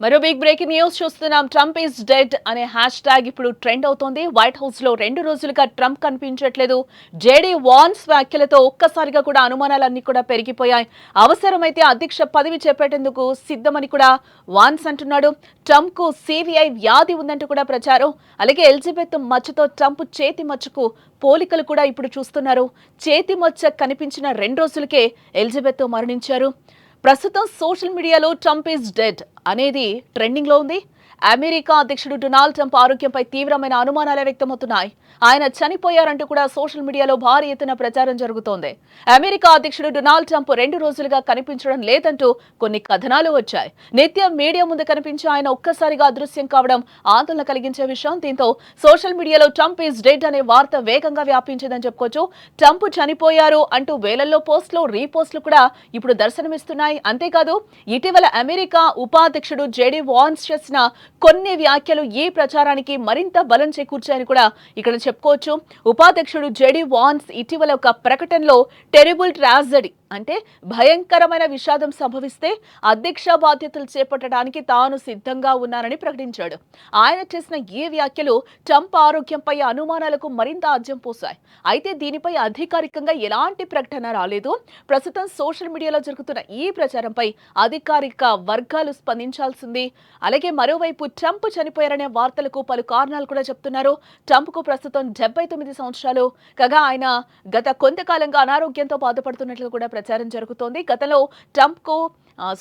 మరో big breaking news చూస్తున్నాం. Trump is dead అనే హ్యాష్ ట్యాగ్ ఇప్పుడు ట్రెండ్ అవుతోంది. వైట్ హౌస్ లో 2 రోజులుగా ట్రంప్ కనిపించట్లేదు. జేడీ వాన్స్ వ్యాఖ్యలతో ఒక్కసారిగా కూడా అనుమానాలన్నీ కూడా పెరిగిపోయాయి. అవసరమైతే అధ్యక్ష పదవి చేపట్టేందుకు సిద్ధమని కూడా వాన్స్ అంటున్నాడు. ట్రంప్ కు సివిఐ వ్యాధి ఉందంటూ కూడా ప్రచారం. అలాగే ఎలిజబెత్ మచ్చతో ట్రంప్ చేతి మచ్చకు పోలికలు కూడా ఇప్పుడు చూస్తున్నారు. చేతి మచ్చ కనిపించిన 2 రోజులకే ఎలిజబెత్ మరణించారు. ప్రస్తుతం సోషల్ మీడియాలో ట్రంప్ ఈజ్ డెడ్ అనేది ట్రెండింగ్ లో ఉంది. అమెరికా అధ్యక్షుడు డొనాల్డ్ ట్రంప్ ఆరోగ్యంపై తీవ్రమైన అనుమానాలు వ్యక్తమవుతున్నాయి. ఆయన చనిపోయారంటూ కూడా సోషల్ మీడియాలో భారీ ఎత్తున ప్రచారం జరుగుతోంది. అమెరికా అధ్యక్షుడు డొనాల్డ్ ట్రంప్ 2 రోజులుగా కనిపించడం లేదంటూ కొన్ని కథనాలు వచ్చాయి. నిత్యం మీడియా ముందు కనిపించి ఆయన ఒక్కసారిగా అదృశ్యం కావడం ఆందోళన కలిగించే విషయం. దీంతో సోషల్ మీడియాలో ట్రంప్ ఈజ్ డెడ్ అనే వార్త వేగంగా వ్యాపించిందని చెప్పుకోవచ్చు. ట్రంప్ చనిపోయారు అంటూ వేలల్లో పోస్టులు, రీపోస్టులు కూడా ఇప్పుడు దర్శనమిస్తున్నాయి. అంతేకాదు ఇటీవల అమెరికా ఉపాధ్యక్షుడు జేడీ వాన్స్ చేసిన కొన్ని వ్యాఖ్యలు ఈ ప్రచారానికి మరింత బలం చేకూర్చాయని కూడా ఇక్కడ చెప్పుకోవచ్చు. ఉపాధ్యక్షుడు జేడీ వాన్స్ ఇటీవల ఒక ప్రకటనలో టెరిబుల్ ట్రాజడీ అంటే భయంకరమైన విషాదం సంభవిస్తే అధ్యక్ష బాధ్యతలు చేపట్టడానికి తాను సిద్ధంగా ఉన్నానని ప్రకటించాడు. ఆయన చేసిన ఈ వ్యాఖ్యలు ట్రంప్ ఆరోగ్యంపై అనుమానాలకు మరింత ఆజ్యం పోశాయి. అయితే దీనిపై అధికారికంగా ఎలాంటి ప్రకటన రాలేదు. ప్రస్తుతం సోషల్ మీడియాలో జరుగుతున్న ఈ ప్రచారంపై అధికారిక వర్గాలు స్పందించాల్సింది. అలాగే మరోవైపు ట్రంప్ చనిపోయారనే వార్తలకు పలు కారణాలు కూడా చెప్తున్నారు. ట్రంప్ కు ప్రస్తుతం 79 సంవత్సరాలు కాగా ఆయన గత కొంతకాలంగా అనారోగ్యంతో బాధపడుతున్నట్లు కూడా ప్రచారం జరుగుతోంది. గతంలో ట్రంప్ కు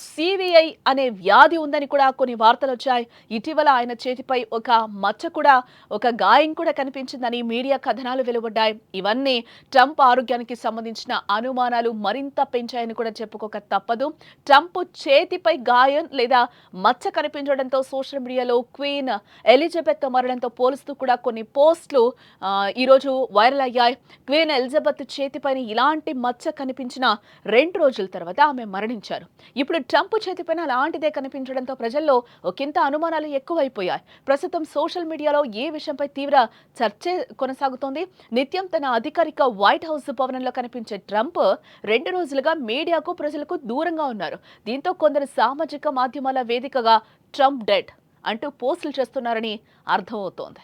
సివిఐ అనే వ్యాధి ఉందని కూడా కొన్ని వార్తలు వచ్చాయి. ఇటీవల ఆయన చేతిపై ఒక మచ్చ కూడా, ఒక గాయం కూడా కనిపించిందని మీడియా కథనాలు వెలువడ్డాయి. ఇవన్నీ ట్రంప్ ఆరోగ్యానికి సంబంధించిన అనుమానాలు మరింత పెంచాయని కూడా చెప్పుకోక తప్పదు. ట్రంప్ చేతిపై గాయం లేదా మచ్చ కనిపించడంతో సోషల్ మీడియాలో క్వీన్ ఎలిజబెత్ మరణంతో పోలుస్తూ కూడా కొన్ని పోస్టులు ఈరోజు వైరల్ అయ్యాయి. క్వీన్ ఎలిజబెత్ చేతిపైన ఇలాంటి మచ్చ కనిపించిన 2 రోజుల తర్వాత ఆమె మరణించారు. ఇప్పుడు ట్రంప్ చేతిపైన అలాంటిదే కనిపించడంతో ప్రజల్లో ఒకంత అనుమానాలు ఎక్కువైపోయాయి. ప్రస్తుతం సోషల్ మీడియాలో ఈ విషయంపై తీవ్ర చర్చ కొనసాగుతోంది. నిత్యం తన అధికారిక వైట్ హౌస్ భవనంలో కనిపించే ట్రంప్ 2 రోజులుగా మీడియాకు, ప్రజలకు దూరంగా ఉన్నారు. దీంతో కొందరు సామాజిక మాధ్యమాల వేదికగా ట్రంప్ డెడ్ అంటూ పోస్టులు చేస్తున్నారని అర్థమవుతోంది.